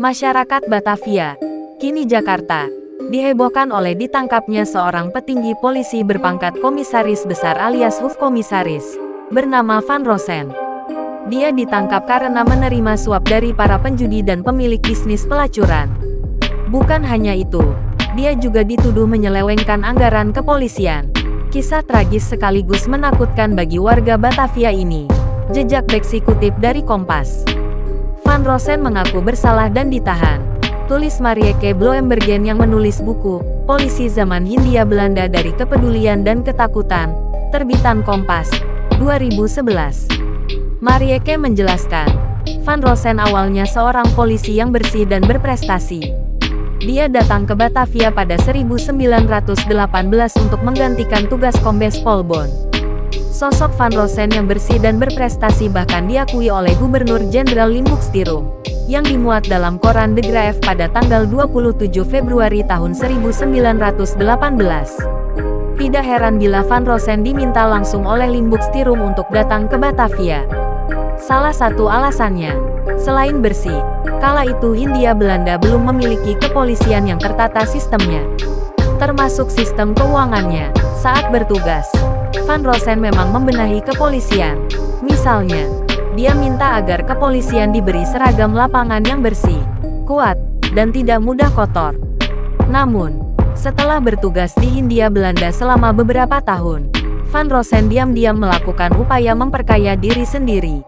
Masyarakat Batavia, kini Jakarta, dihebohkan oleh ditangkapnya seorang petinggi polisi berpangkat komisaris besar alias Hufkomisaris, bernama Van Rosen. Dia ditangkap karena menerima suap dari para penjudi dan pemilik bisnis pelacuran. Bukan hanya itu, dia juga dituduh menyelewengkan anggaran kepolisian. Kisah tragis sekaligus menakutkan bagi warga Batavia ini. Jejak Beksi kutip dari Kompas. Van Rosen mengaku bersalah dan ditahan. Tulis Marieke Bloembergen yang menulis buku Polisi Zaman Hindia Belanda dari Kepedulian dan Ketakutan, terbitan Kompas, 2011. Marieke menjelaskan, Van Rosen awalnya seorang polisi yang bersih dan berprestasi. Dia datang ke Batavia pada 1918 untuk menggantikan tugas Kombes Pol Bon. Sosok Van Rosen yang bersih dan berprestasi bahkan diakui oleh Gubernur Jenderal Limbukstirum, yang dimuat dalam koran De Graaf pada tanggal 27 Februari tahun 1918. Tidak heran bila Van Rosen diminta langsung oleh Limbukstirum untuk datang ke Batavia. Salah satu alasannya, selain bersih, kala itu Hindia Belanda belum memiliki kepolisian yang tertata sistemnya, termasuk sistem keuangannya. Saat bertugas, Van Rosen memang membenahi kepolisian. Misalnya, dia minta agar kepolisian diberi seragam lapangan yang bersih, kuat, dan tidak mudah kotor. Namun, setelah bertugas di Hindia Belanda selama beberapa tahun, Van Rosen diam-diam melakukan upaya memperkaya diri sendiri.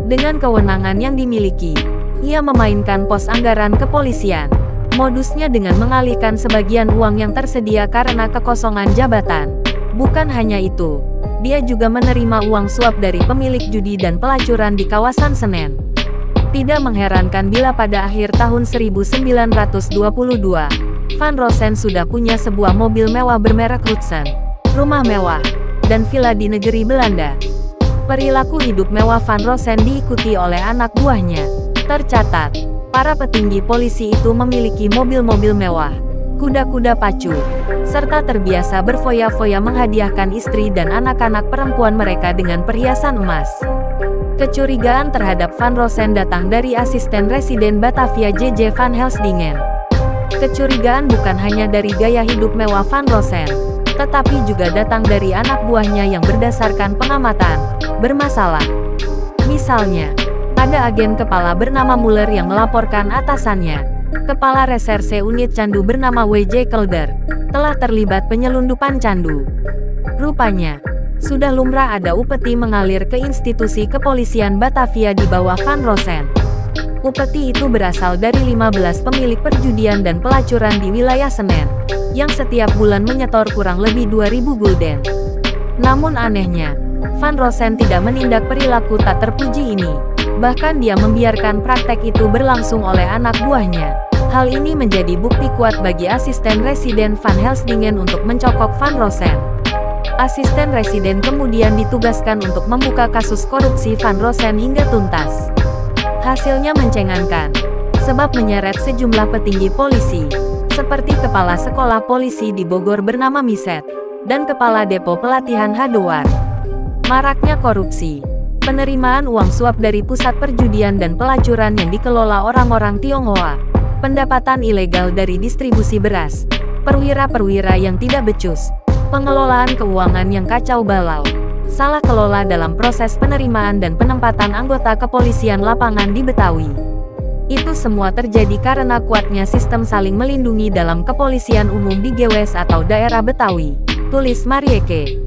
Dengan kewenangan yang dimiliki, ia memainkan pos anggaran kepolisian. Modusnya dengan mengalihkan sebagian uang yang tersedia karena kekosongan jabatan. Bukan hanya itu, dia juga menerima uang suap dari pemilik judi dan pelacuran di kawasan Senen. Tidak mengherankan bila pada akhir tahun 1922, Van Rosen sudah punya sebuah mobil mewah bermerek Hudson, rumah mewah, dan villa di negeri Belanda. Perilaku hidup mewah Van Rosen diikuti oleh anak buahnya. Tercatat, para petinggi polisi itu memiliki mobil-mobil mewah, kuda-kuda pacu, serta terbiasa berfoya-foya menghadiahkan istri dan anak-anak perempuan mereka dengan perhiasan emas. Kecurigaan terhadap Van Rosen datang dari asisten residen Batavia J.J. van Helsdingen. Kecurigaan bukan hanya dari gaya hidup mewah Van Rosen, tetapi juga datang dari anak buahnya yang berdasarkan pengamatan bermasalah. Misalnya, ada agen kepala bernama Muller yang melaporkan atasannya, Kepala Reserse Unit Candu bernama W.J. Kelder, telah terlibat penyelundupan candu. Rupanya, sudah lumrah ada upeti mengalir ke institusi kepolisian Batavia di bawah Van Rosen. Upeti itu berasal dari 15 pemilik perjudian dan pelacuran di wilayah Senen, yang setiap bulan menyetor kurang lebih 2.000 gulden. Namun anehnya, Van Rosen tidak menindak perilaku tak terpuji ini. Bahkan dia membiarkan praktek itu berlangsung oleh anak buahnya. Hal ini menjadi bukti kuat bagi asisten residen Van Helsdingen untuk mencokok Van Rosen. Asisten residen kemudian ditugaskan untuk membuka kasus korupsi Van Rosen hingga tuntas. Hasilnya mencengangkan, sebab menyeret sejumlah petinggi polisi, seperti Kepala Sekolah Polisi di Bogor bernama Miset, dan Kepala Depo Pelatihan Hadowar. Maraknya korupsi, penerimaan uang suap dari pusat perjudian dan pelacuran yang dikelola orang-orang Tionghoa, pendapatan ilegal dari distribusi beras, perwira-perwira yang tidak becus, pengelolaan keuangan yang kacau balau, salah kelola dalam proses penerimaan dan penempatan anggota kepolisian lapangan di Betawi. Itu semua terjadi karena kuatnya sistem saling melindungi dalam kepolisian umum di GWS atau daerah Betawi, tulis Marieke.